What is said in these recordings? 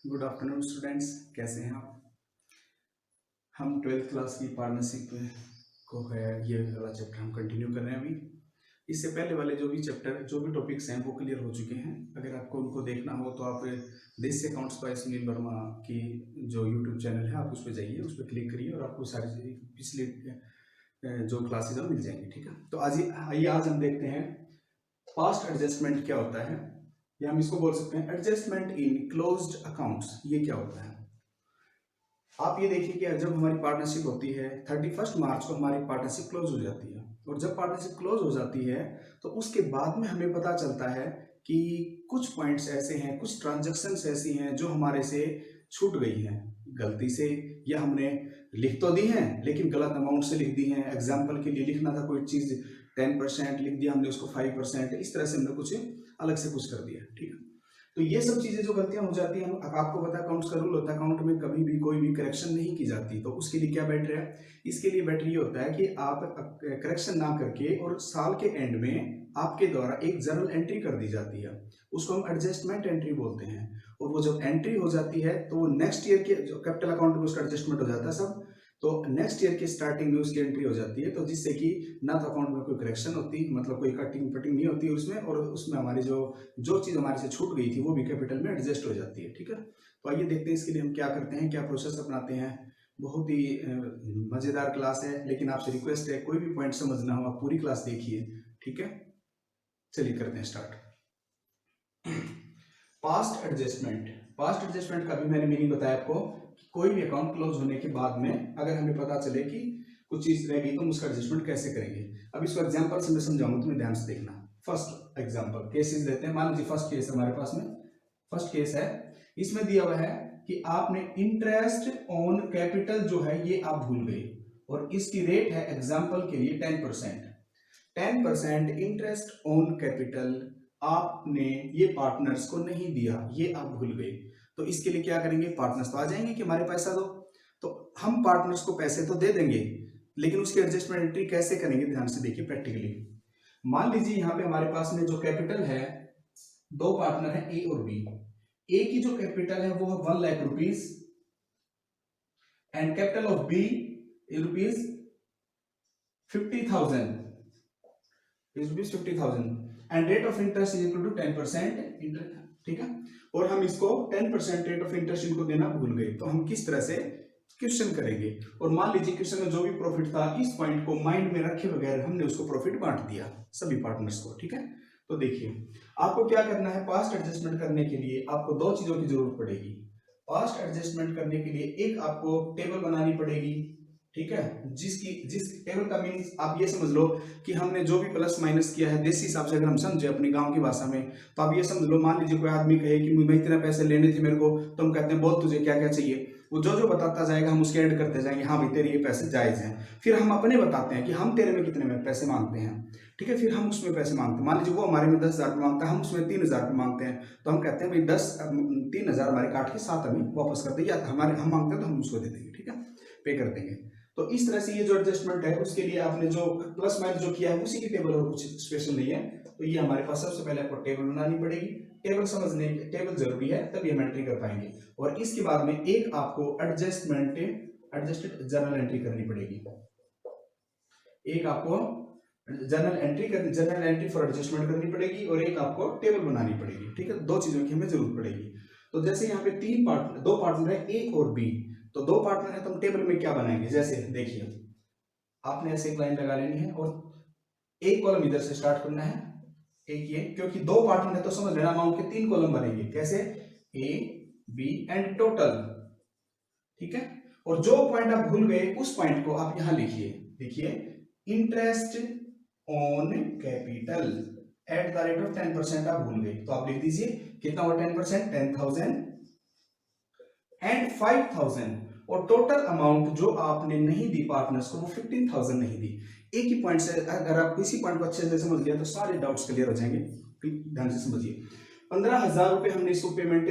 Good afternoon students, कैसे हैं आप। हम ट्वेल्थ क्लास की पार्टनरशिप को है ये वाला चैप्टर हम कंटिन्यू कर रहे हैं अभी। इससे पहले वाले जो भी चैप्टर जो भी टॉपिक्स हैं वो क्लियर हो चुके हैं। अगर आपको उनको देखना हो तो आप देसी अकाउंट्स बाय सुनील वर्मा की जो यूट्यूब चैनल है आप उस पर जाइए, उस पर क्लिक करिए और आपको सारी पिछली जो क्लासेज हैं मिल जाएंगी। ठीक है, तो आइए आज हम देखते हैं पास्ट एडजस्टमेंट क्या होता है, या हम इसको बोल सकते हैं एडजस्टमेंट इन क्लोज्ड अकाउंट्स। ये क्या होता है, आप ये देखिए कि जब हमारी पार्टनरशिप होती है 31 मार्च को हमारी पार्टनरशिप क्लोज हो जाती है, और जब पार्टनरशिप क्लोज हो जाती है तो उसके बाद में हमें पता चलता है कि कुछ पॉइंट्स ऐसे हैं, कुछ ट्रांजैक्शंस ऐसी हैं जो हमारे से छूट गई हैं गलती से, या हमने लिख तो दी हैं लेकिन गलत अमाउंट से लिख दी हैं। एग्जाम्पल के लिए लिखना था कोई चीज़ 10% लिख दिया हमने, उसको 5%, इस तरह से हमने कुछ अलग से कुछ कर दिया। ठीक है, तो ये सब चीजें जो गलतियां हो जाती हैं, आपको पता है अकाउंट्स का रूल होता है, अकाउंट में कभी भी कोई भी करेक्शन नहीं की जाती। तो उसके लिए क्या बेटर है, इसके लिए बेटर ये होता है कि आप करेक्शन ना करके और साल के एंड में आपके द्वारा एक जर्नल एंट्री कर दी जाती है, उसको हम एडजस्टमेंट एंट्री बोलते हैं। और वो जब एंट्री हो जाती है तो वो नेक्स्ट ईयर के जो कैपिटल अकाउंट में उसका एडजस्टमेंट हो जाता है सब, तो नेक्स्ट ईयर के स्टार्टिंग में उसकी एंट्री हो जाती है, तो जिससे कि ना तो अकाउंट में कोई करेक्शन होती, मतलब कोई कटिंग पटिंग नहीं होती उसमें, और उसमें हमारी जो चीज़ हमारे से छूट गई थी वो भी कैपिटल में एडजस्ट हो जाती है। ठीक है, तो आइए देखते हैं इसके लिए हम क्या करते हैं, क्या प्रोसेस अपनाते हैं। बहुत ही मज़ेदार क्लास है, लेकिन आपसे रिक्वेस्ट है कोई भी पॉइंट समझना हो आप पूरी क्लास देखिए। ठीक है, चलिए करते हैं start. Past adjustment, past adjustment का भी मैंने मीनिंग बताया आपको, कोई भी अकाउंट क्लोज होने के बाद में अगर हमें पता चले कि कुछ चीज रह गई तो हम उसका एडजस्टमेंट कैसे करेंगे। अब इसको एग्जांपल से मैं समझाऊंगा, तुम्हें ध्यान से देखना। फर्स्ट एग्जांपल केसेस देते हैं, मान लीजिए फर्स्ट केस हमारे पास में, फर्स्ट केस है, इसमें दिया हुआ है कि आपने इंटरेस्ट ऑन कैपिटल जो है ये आप भूल गए, और इसकी रेट है एग्जाम्पल के लिए 10%। 10% इंटरेस्ट ऑन कैपिटल आपने ये पार्टनर्स को नहीं दिया, ये आप भूल गए। तो इसके लिए क्या करेंगे, पार्टनर्स तो आ जाएंगे कि हमारे पैसा दो, तो हम पार्टनर्स को पैसे तो दे देंगे, लेकिन उसकी एडजस्टमेंट एंट्री कैसे करेंगे, ध्यान से देखिए प्रैक्टिकली। मान लीजिए यहाँ पे हमारे पास में जो कैपिटल है, दो पार्टनर है ए और बी। ए की जो कैपिटल है वो है 1 lakh rupees, and capital of B rupees 50,000, rupees 50,000, and rate of interest is equal to 10% interest. ठीक है, और हम इसको 10% रेट ऑफ इंटरेस्ट इनको देना भूल गए, तो हम किस तरह से क्वेश्चन करेंगे। और मान लीजिए क्वेश्चन में जो भी प्रॉफिट था इस पॉइंट को माइंड में रखे बगैर हमने उसको प्रॉफिट बांट दिया सभी पार्टनर्स को। ठीक है, तो देखिए आपको क्या करना है, पास्ट एडजस्टमेंट करने के लिए आपको दो चीजों की जरूरत पड़ेगी। पास्ट एडजस्टमेंट करने के लिए एक आपको टेबल बनानी पड़ेगी। ठीक है, जिस टेबल का मीनिंग आप ये समझ लो कि हमने जो भी प्लस माइनस किया है देसी हिसाब से अगर हम समझे अपनी गांव की भाषा में, तो आप ये समझ लो, मान लीजिए कोई आदमी कहे कि मैं इतने पैसे लेने थे मेरे को, तो हम कहते हैं बोल तुझे क्या क्या चाहिए, वो जो जो बताता जाएगा हम उसके ऐड करते जाएंगे, हाँ भाई तेरे ये पैसे जायज हैं। फिर हम अपने बताते हैं कि हम तेरे में कितने में पैसे मांगते हैं। ठीक है, फिर हम उसमें पैसे मांगते हैं, मान लीजिए वो हमारे में 10,000 मांगता है, हम उसमें 3,000 मांगते हैं, तो हम कहते हैं भाई 3,000 हमारे काट के 7 हमें वापस कर दे, या हमारे हम मांगते हैं तो हम उसको दे देंगे। ठीक है, पे कर देंगे। तो इस तरह से ये जो एडजस्टमेंट है उसके लिए आपने जो प्लस माइनस जो किया है उसी की टेबल, और कुछ स्पेशल नहीं है। तो ये हमारे पास सबसे पहले आपको टेबल बनानी पड़ेगी, टेबल समझने टेबल जरूरी है तभी हम एंट्री कर पाएंगे। और इसके बाद में एक आपको एडजस्टेड जर्नल एंट्री करनी पड़ेगी, एक आपको जर्नल एंट्री फॉर एडजस्टमेंट करनी पड़ेगी, और एक आपको टेबल बनानी पड़ेगी। ठीक है, दो चीजों की हमें जरूरत पड़ेगी। तो जैसे यहाँ पे दो पार्टनर है ए और बी, तो दो पार्टनर है तो हम टेबल में क्या बनाएंगे, जैसे देखिए आपने ऐसे एक लाइन लगा लेनी है और एक कॉलम इधर से स्टार्ट करना है, एक ये, क्योंकि दो पार्टनर है तो समझ लेना अमाउंट के 3 कॉलम बनेंगे, कैसे, ए बी एंड टोटल। ठीक है, और जो पॉइंट आप भूल गए उस पॉइंट को आप यहां लिखिए, देखिए interest on capital at the rate of 10%, आप भूल गए तो आप लिख दीजिए कितना हुआ 10%, 10,000 एंड 5,000, और टोटल अमाउंट जो आपने नहीं दी पार्टनर्स को वो 15,000 नहीं दी। एक ही पॉइंट से अगर आप इसी पॉइंट को अच्छे से समझ लिया तो सारे डाउट्स क्लियर हो जाएंगे। ध्यान से समझिए, 15,000 रुपए हमने इसको पेमेंट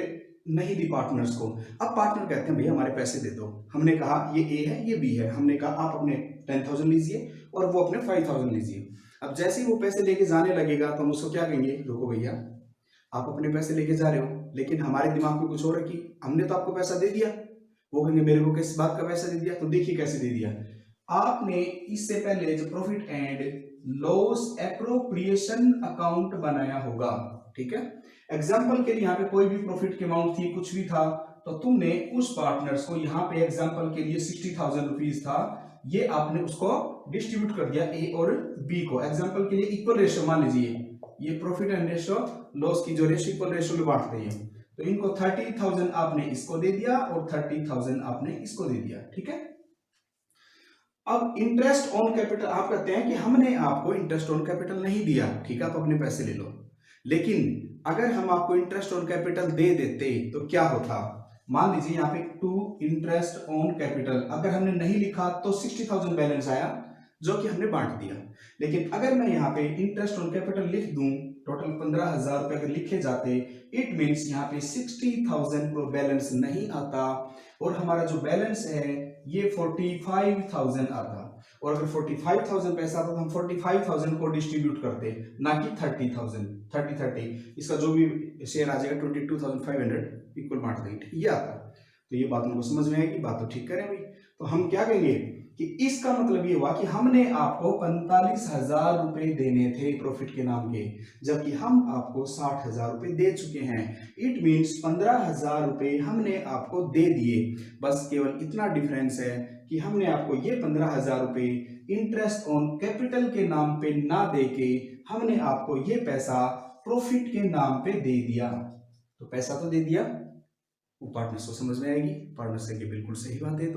नहीं दी पार्टनर्स को। अब पार्टनर कहते हैं भैया हमारे पैसे दे दो, हमने कहा ये ए है ये बी है, हमने कहा आप अपने 10,000 लीजिए और वो अपने 5,000 लीजिए। अब जैसे ही वो पैसे लेके जाने लगेगा तो हम उसको क्या कहेंगे, रुको भैया आप अपने पैसे लेके जा रहे हो, लेकिन हमारे दिमाग में कुछ और है कि हमने तो आपको पैसा दे दिया। वो कहेंगे मेरे को किस बात का पैसा दे दिया? तो देखिए कैसे दे दिया। आपने इससे पहले जो profit and loss appropriation account बनाया होगा, ठीक है। एग्जाम्पल के लिए यहाँ पे कोई भी प्रॉफिट की अमाउंट थी, कुछ भी था, तो तुमने उस पार्टनर्स को, यहाँ पे एग्जाम्पल के लिए 60,000 रुपीज था, ये आपने उसको डिस्ट्रीब्यूट कर दिया ए और बी को। एग्जाम्पल के लिए इक्वल रेशियो मान लीजिए, ये प्रॉफिट एंड रेशियो लॉस की जो रेशियो इक्वल रेशियो में बांटते हैं, तो इनको 30,000 आपने इसको दे दिया और 30,000 आपने इसको दे दिया, ठीक है। अब इंटरेस्ट ऑन कैपिटल, आप कहते हैं कि हमने आपको इंटरेस्ट ऑन कैपिटल नहीं दिया, ठीक है, आप अपने पैसे ले लो, लेकिन अगर हम आपको इंटरेस्ट ऑन कैपिटल दे देते तो क्या होता? मान लीजिए यहाँ पे टू इंटरेस्ट ऑन कैपिटल, अगर हमने नहीं लिखा तो 60,000 बैलेंस आया जो कि हमने बांट दिया। लेकिन अगर मैं यहाँ पे इंटरेस्ट ऑन कैपिटल लिख दूं, टोटल 15,000 रुपए अगर लिखे जाते, इट मीन्स यहाँ पे 60,000 को बैलेंस नहीं आता और हमारा जो बैलेंस है ये 45,000 आता। और अगर 45,000 पैसा आता तो हम 45,000 को डिस्ट्रीब्यूट करते, ना कि 30,000। 30 इसका जो भी शेयर आ जाएगा 22,500 इक्वल बांट देंगे, ये आता। तो ये बात उनको समझ में आएगी, बात तो ठीक करें भाई। तो हम क्या कहेंगे कि इसका मतलब ये हुआ कि हमने आपको 45,000 रुपए देने थे प्रॉफिट के नाम के, जबकि हम आपको 60,000 रुपए दे चुके हैं। इट मीन्स 15,000 रुपए हमने आपको दे दिए, बस केवल इतना डिफरेंस है कि हमने आपको ये 15,000 रुपए इंटरेस्ट ऑन कैपिटल के नाम पे ना दे के हमने आपको ये पैसा प्रॉफिट के नाम पे दे दिया। तो पैसा तो दे दिया, वो पार्टनर्स को समझ में आएगी, पार्टनर्स कहेंगे बिल्कुल सही बात है।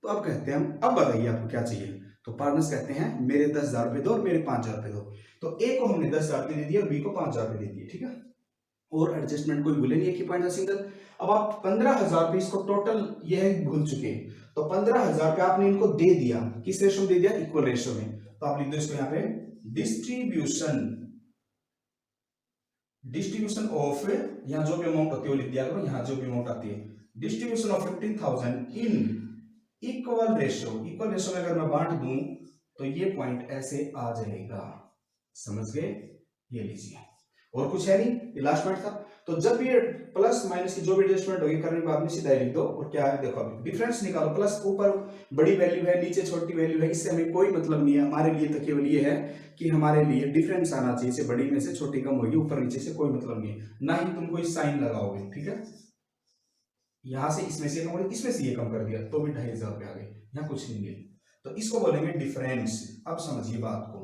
तो अब कहते हैं हम, अब बताइए आपको क्या चाहिए? तो पार्टनर्स कहते हैं मेरे 10,000 रुपए दो और मेरे 5,000 रुपए दो। तो ए को हमने 10,000 रुपए दे दिए और बी को 5,000 रुपए दे दिए, ठीक है। और एडजस्टमेंट कोई भूले नहीं है कि पॉइंट है सिंगल। अब आप 15,000 रुपए इसको टोटल यह भूल चुके, तो 15,000 रुपए आपने इनको दे दिया, किस रेशो में दे दिया? इक्वल रेशो में। तो आप लिख दो इसको यहाँ पे डिस्ट्रीब्यूशन ऑफ, यहाँ जो भी अमाउंट होती है वो लिख दिया करो, यहाँ जो भी अमाउंट आती है, distribution of 15,000 in equal ratio. Equal ratio में अगर मैं बांट दूं तो ये पॉइंट ऐसे आ जाएगा, समझ गए? ये लीजिए, और कुछ है नहीं, ये लास्ट पॉइंट था। तो जब ये प्लस माइनस की जो भी एडजस्टमेंट होगी करने के बाद में सीधा लिख दो, और क्या है देखो, अभी डिफरेंस निकालो। प्लस ऊपर बड़ी वैल्यू है, नीचे छोटी वैल्यू है, इससे हमें कोई मतलब नहीं है। हमारे लिए तो केवल ये है कि हमारे लिए डिफरेंस आना चाहिए, से बड़ी में से छोटी कम होगी, ऊपर नीचे से कोई मतलब नहीं है, ना ही तुम कोई साइन लगाओगे, ठीक है। यहां से इसमें से कम, इसमें से ये कम कर दिया तो भी 2,500 रुपए आ गए, यहाँ कुछ नहीं मिले, तो इसको बोलेंगे डिफरेंस। अब समझिए बात को।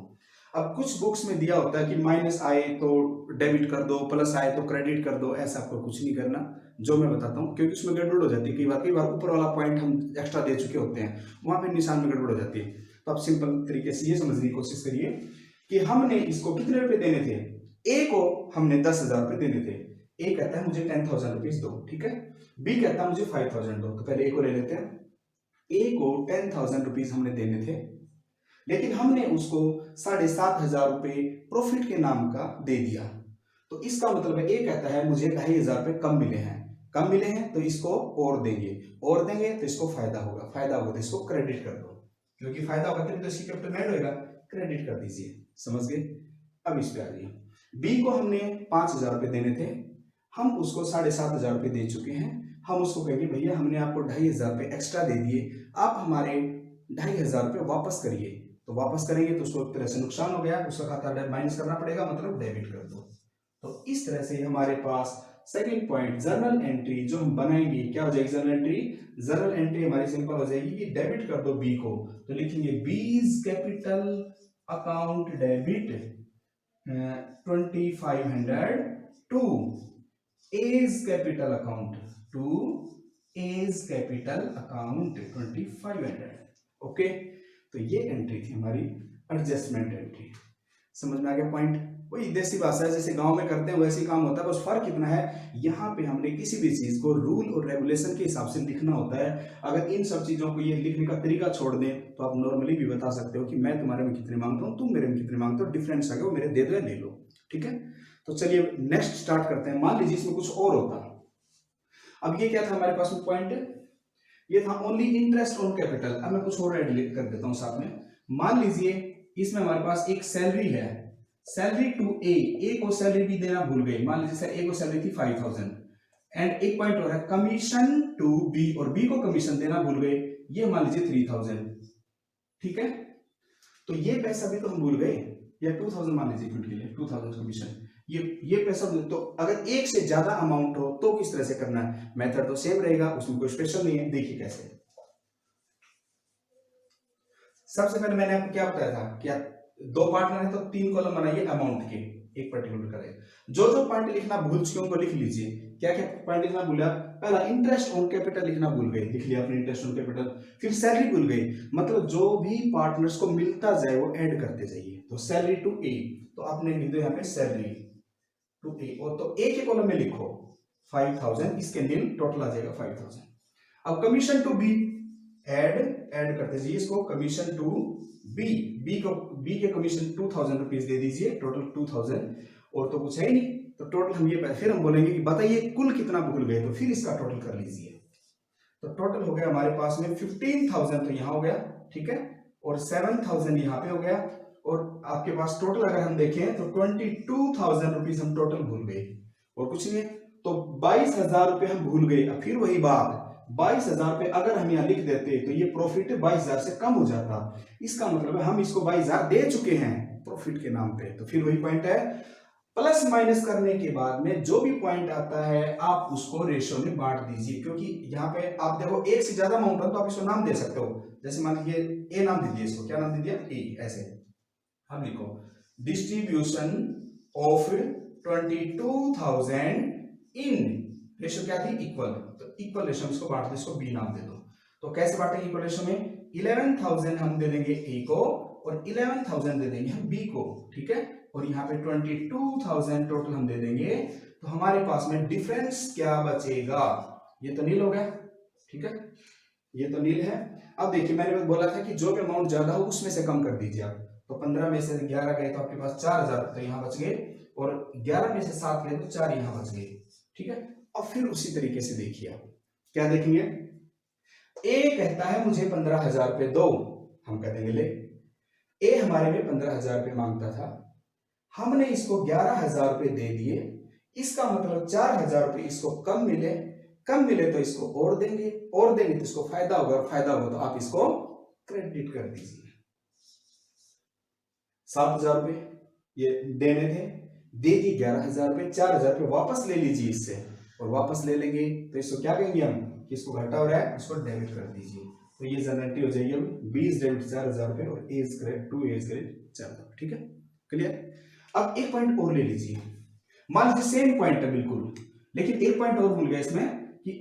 अब कुछ बुक्स में दिया होता है कि माइनस आए तो डेबिट कर दो, प्लस आए तो क्रेडिट कर दो, ऐसा आपको कुछ नहीं करना जो मैं बताता हूँ, क्योंकि उसमें गड़बड़ हो जाती है। कई बार ऊपर वाला पॉइंट हम एक्स्ट्रा दे चुके होते हैं, वहां पे निशान में गड़बड़ हो जाती है। तो आप सिंपल तरीके से ये समझने की कोशिश करिए कि हमने इसको कितने रुपए देने थे? ए को हमने 10,000 रुपए देने थे। ए कहता है मुझे 10,000 रुपीज दो, ठीक है। बी कहता है मुझे 5,000 दो। तो पहले ए को ले लेते हैं। ए को 10,000 रुपीज हमने देने थे, लेकिन हमने उसको 7,500 रुपए प्रॉफिट के नाम का दे दिया। तो इसका मतलब है, ए कहता है मुझे 2,500 रुपए कम मिले हैं, कम मिले हैं तो इसको और देंगे, और देंगे तो इसको फायदा होगा, फायदा होगा तो इसको क्रेडिट कर दो, क्योंकि फायदा होगा तो इसकी कैपिटल ऐड होगा, क्रेडिट कर दीजिए, समझ गए। अब इस पे आ जाइए। बी को हमने 5,000 रुपए देने थे, हम उसको 7,500 रुपए दे चुके हैं। हम उसको कहेंगे भैया हमने आपको 2,500 रुपए एक्स्ट्रा दे दिए, आप हमारे 2,500 रुपए वापस करिए। तो वापस करेंगे तो उसको एक तरह से नुकसान हो गया, उसका खाता माइनस करना पड़ेगा, मतलब डेबिट कर दो। तो इस तरह से हमारे पास सेकंड पॉइंट जर्नल एंट्री जो हम बनाएंगे, क्या हो जाएगी जर्नल एंट्री? जर्नल एंट्री हमारी सिंपल हो जाएगी कि डेबिट कर दो बी को, तो लिखेंगे B's capital account debit 2,500 to A's capital account, to A's capital account 2,500। Okay, तो ये एंट्री थी हमारी एडजस्टमेंट एंट्री। समझ में आ गया पॉइंट? वही देसी भाषा है, जैसे गांव में करते हैं वैसे काम होता है, बस फर्क इतना है यहाँ पे हमने किसी भी चीज को रूल और रेगुलेशन के हिसाब से लिखना होता है। अगर इन सब चीजों को ये लिखने का तरीका छोड़ दें तो आप नॉर्मली भी बता सकते हो कि मैं तुम्हारे में कितने मांगता हूँ, तुम मेरे में कितने मांगते हो, डिफरेंस आ गया वो मेरे दे दो या ले लो, ठीक है। तो चलिए नेक्स्ट स्टार्ट करते हैं। मान लीजिए इसमें कुछ और होता। अब ये क्या था हमारे पास में पॉइंट? ये था ओनली इंटरेस्ट ऑन कैपिटल। अब मैं कुछ और ऐड कर देता हूँ साथ में। मान लीजिए इसमें हमारे पास एक सैलरी है, सैलरी टू ए को सैलरी भी देना भूल गए, मान लीजिए ए को सैलरी थी 5000 एंड एक पॉइंट हो रहा है कमीशन टू बी, और बी को कमीशन देना भूल गए, ये मान लीजिए 3000, ठीक है। तो ये पैसा भी तो हम भूल गए, या 2000 मान लीजिए के लिए 2000 कमीशन, ये पैसा। तो अगर एक से ज्यादा अमाउंट हो तो किस तरह से करना है, मेथड तो सेम रहेगा, उसमें कोई स्पेशल नहीं है। देखिए कैसे, सबसे पहले मैंने आपको क्या बताया था, क्या दो पार्टनर है तो 3 कॉलम बनाइए अमाउंट के, एक पर्टिकुलर करें। जो जो पॉइंट लिखना भूल चुके उनको लिख लीजिए। क्या क्या पॉइंट लिखना भूला, पहला इंटरेस्ट ऑन कैपिटल लिखना भूल गए, लिख लिया अपने इंटरेस्ट ऑन कैपिटल। फिर सैलरी भूल गई, मतलब जो भी पार्टनर्स को मिलता जाए वो ऐड करते जाइए। तो सैलरी टू ए, तो आपने लिख दो यहाँ पे सैलरी टू ए, और तो ए के कॉलम में लिखो 5000, इसके नील टोटल आ जाएगा 5000। अब कमीशन टू बी ऐड करते जाइए इसको, कमीशन टू बी के कमीशन 2000 रुपीज दे दीजिए, टोटल 2000, और तो कुछ है ही नहीं, तो टोटल हम ये फिर हम बोलेंगे कि बताइए कुल कितना भूल गए, तो फिर इसका टोटल कर लीजिए। तो टोटल हो गया हमारे पास में 15000 तो यहाँ हो गया, ठीक है, और 7000 यहाँ पे हो गया, और आपके पास टोटल अगर हम देखें तो 22,000 रुपीज हम टोटल भूल गए, और कुछ नहीं है। तो 22,000 रुपए हम भूल गए। अब फिर वही बात, 22,000 रुपए अगर हम यहाँ लिख देते तो ये प्रॉफिट 22,000 से कम हो जाता, इसका मतलब है हम इसको 22,000 दे चुके हैं प्रॉफिट के नाम पे। तो फिर वही पॉइंट है, प्लस माइनस करने के बाद में जो भी पॉइंट आता है आप उसको रेशियो में बांट दीजिए, क्योंकि यहाँ पे आप देखो एक से ज्यादा अमाउंट है तो आप इसको नाम दे सकते हो। जैसे मान लीजिए ए नाम दे दिए, इसको क्या नाम दे दिया, ए, ऐसे हम लिखो डिस्ट्रीब्यूशन ऑफ 22,000 इन रेशियो क्या थी, इक्वल, तो इक्वल रेशियो में इसको बांट दो, इसको बी नाम दे दो। तो कैसे बांटेंगे इक्वल रेशियो में, 11,000 हम दे देंगे ए को और 11,000 दे देंगे हम बी को, ठीक है, और यहाँ पे 22,000 टोटल हम दे देंगे। तो हमारे पास में डिफरेंस क्या बचेगा, ये तो नील हो गया, ठीक है, ये तो नील है। अब देखिए मैंने बोला था कि जो भी अमाउंट ज्यादा हो उसमें से कम कर दीजिए आप, तो 15 में से 11 गए तो आपके पास 4,000 तो यहाँ बच गए, और 11 में से 7 गए तो 4 यहाँ बच गए, ठीक है। और फिर उसी तरीके से देखिए आप क्या देखेंगे, ए कहता है मुझे 15,000 रुपए दो, हम कह देंगे ले, ए हमारे में 15,000 रुपए मांगता था, हमने इसको 11,000 रुपए दे दिए, इसका मतलब 4,000 रुपए इसको कम मिले तो इसको और देंगे तो इसको फायदा होगा, और फायदा होगा तो आप इसको क्रेडिट कर दीजिए। 7,000 रुपए ये देने थे, दे दी 11,000 रुपए, 4,000 रुपए वापस ले लीजिए इससे, और वापस ले लेंगे तो इसको क्या कहेंगे हम कि इसको घटा हो रहा है, इसको डेबिट कर दीजिए। तो ये जनरेटी हो जाएगी अब 20 डेबिट 4,000 रुपए और A is correct 2 A is correct 4,000, ठीक है, क्लियर। अब एक पॉइंट और ले लीजिए, मान लीजिए सेम पॉइंट है बिल्कुल, लेकिन एक पॉइंट और भूल गए इसमें कि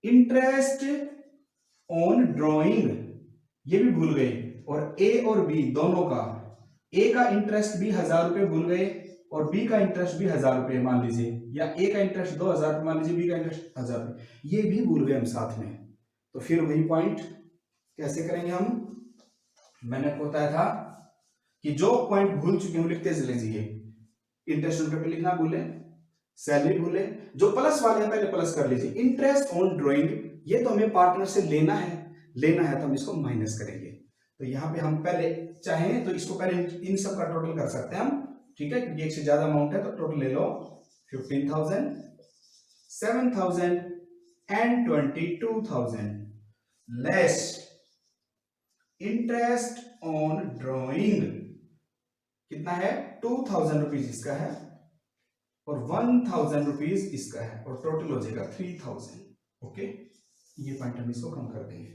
इंटरेस्ट ऑन ड्रॉइंग, ये भी भूल गए, और ए और बी दोनों का, ए का इंटरेस्ट भी 1,000 रुपए भूल गए और बी का इंटरेस्ट भी 1,000 रुपए मान लीजिए, या ए का इंटरेस्ट 2,000 रुपए मान लीजिए, बी का इंटरेस्ट 1,000 रुपए, ये भी भूल गए हम साथ में। तो फिर वही पॉइंट कैसे करेंगे हम, मैंने आपको बताया था कि जो पॉइंट भूल चुके हैं लिखते चले जाइए, इंटरेस्ट ऑन कैपिटल लिखना भूले, सैलरी भूले, जो प्लस वाले हैं पहले प्लस कर लीजिए। इंटरेस्ट ऑन ड्रॉइंग ये तो हमें पार्टनर से लेना है तो हम इसको माइनस करेंगे। तो यहाँ पे हम पहले चाहें तो इसको पहले इन सब का टोटल कर सकते हैं हम, ठीक है, क्योंकि एक से ज्यादा अमाउंट है तो टोटल ले लो 15,000, 7,000 and 22,000 less interest on drawing कितना है 2,000 रुपीज इसका है और 1,000 रुपीज इसका है, और टोटल हो जाएगा 3,000। ओके, ये पॉइंट हम इसको कम कर देंगे।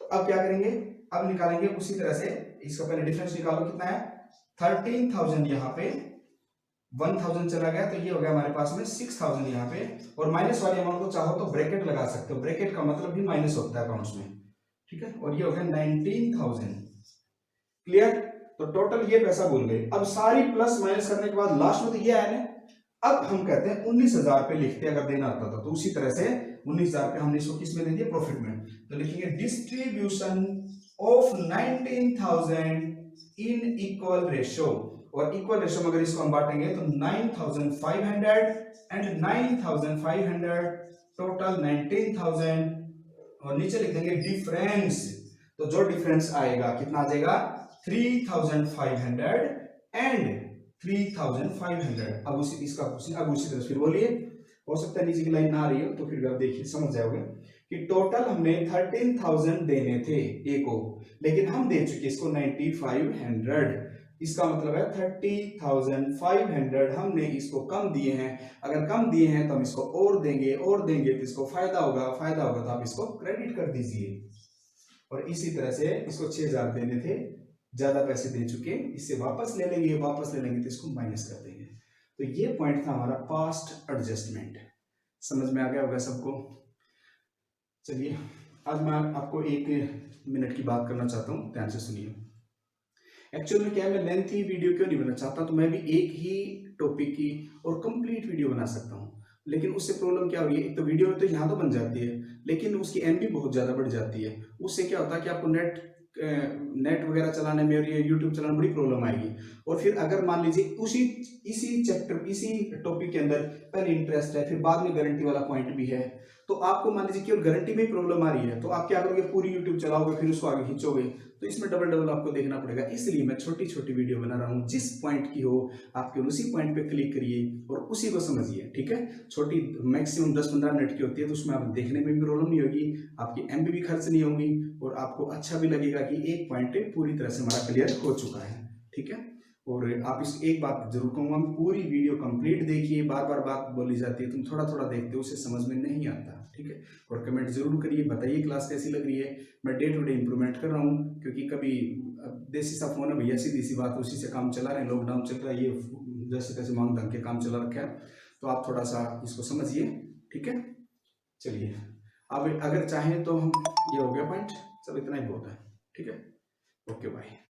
तो अब क्या करेंगे, अब निकालेंगे उसी तरह से, इसका पहले डिफरेंस निकालो कितना है 13,000, यहाँ पे 1,000 चला गया तो ये हो गया हमारे पास में 6,000 यहाँ पे, और माइनस वाले अमाउंट को चाहो तो ब्रैकेट लगा सकते हो, ब्रैकेट का मतलब भी माइनस होता है अकाउंट्स में, ठीक है, और ये हो गया 19,000, क्लियर। तो टोटल ये पैसा भूल गए। अब सारी प्लस माइनस करने के बाद लास्ट में तो ये आया ना, अब हम कहते हैं 19,000 रुपए लिखते अगर देना होता था, तो उसी तरह से 19,000 रुपए हमने इसको किस में दे दिया, प्रॉफिट में। तो लिखेंगे distribution of 19,000 in equal ratio, और इक्वल रेशियो में अगर इसको हम बांटेंगे तो 9,500 एंड 9,500 टोटल 19,000, और नीचे लिख देंगे डिफरेंस, तो जो डिफरेंस आएगा कितना आ जाएगा 3,500 एंड 3500। अब उसी इसका क्वेश्चन अब उसी तरह फिर बोलिए, हो सकता है नीचे की लाइन ना आ रही हो तो फिर आप देखिए समझ जाओगे कि टोटल हमने 13,000 देने थे ए को, लेकिन हम दे चुके इसको 9500। इसका मतलब है 30,500 हमने इसको कम दिए हैं। अगर कम दिए हैं तो हम इसको और देंगे तो इसको फायदा होगा तो आप इसको क्रेडिट कर दीजिए। और इसी तरह से इसको 6,000 देने थे, ज्यादा पैसे दे चुके, इससे वापस ले लेंगे तो इसको माइनस कर देंगे। तो ये पॉइंट था हमारा पास्ट एडजस्टमेंट। समझ में आ गया होगा सबको। चलिए आज मैं आपको 1 मिनट की बात करना चाहता हूँ, ध्यान से सुनिए। एक्चुअल में क्या है, मैं लेंथी वीडियो क्यों नहीं बनाना चाहता, तो मैं भी एक ही टॉपिक की और कंप्लीट वीडियो बना सकता हूँ, लेकिन उससे प्रॉब्लम क्या हो रही है, एक तो वीडियो तो यहाँ तो बन जाती है लेकिन उसकी एमबी बहुत ज़्यादा बढ़ जाती है। उससे क्या होता है कि आपको नेट वगैरह चलाने में और ये यूट्यूब चलाने में बड़ी प्रॉब्लम आएगी। और फिर अगर मान लीजिए इसी चैप्टर इसी टॉपिक के अंदर पहले इंटरेस्ट है, फिर बाद में गारंटी वाला पॉइंट भी है, तो आपको मान लीजिए केवल गारंटी में प्रॉब्लम आ रही है तो आप क्या करोगे, पूरी यूट्यूब चलाओगे फिर उसको आगे खींचोगे, तो इसमें डबल आपको देखना पड़ेगा। इसलिए मैं छोटी छोटी वीडियो बना रहा हूँ, जिस पॉइंट की हो आप केवल उसी पॉइंट पे क्लिक करिए और उसी को समझिए, ठीक है। छोटी मैक्सिमम 10-15 मिनट की होती है, तो उसमें आप देखने में भी प्रॉब्लम नहीं होगी, आपकी एमबी भी खर्च नहीं होगी और आपको अच्छा भी लगेगा कि एक पॉइंट पूरी तरह से हमारा क्लियर हो चुका है, ठीक है। और आप इस एक बात जरूर कहूँगा, पूरी वीडियो कंप्लीट देखिए, बार बार बात बोली जाती है, तुम थोड़ा थोड़ा देखते हो, उसे समझ में नहीं आता, ठीक है। और कमेंट जरूर करिए, बताइए क्लास कैसी लग रही है। मैं डे टू डे इंप्रूवमेंट कर रहा हूँ, क्योंकि कभी देसी सा फोन है भैया, सीधी सी बात, उसी से काम चला रहे हैं, लॉकडाउन चल रहा है, ये जैसे तैसे मांग ढंग के काम चला रखा है, तो आप थोड़ा सा इसको समझिए, ठीक है। चलिए अब अगर चाहें तो हम, ये हो गया पॉइंट, सब इतना ही बहुत है, ठीक है। Okay bye.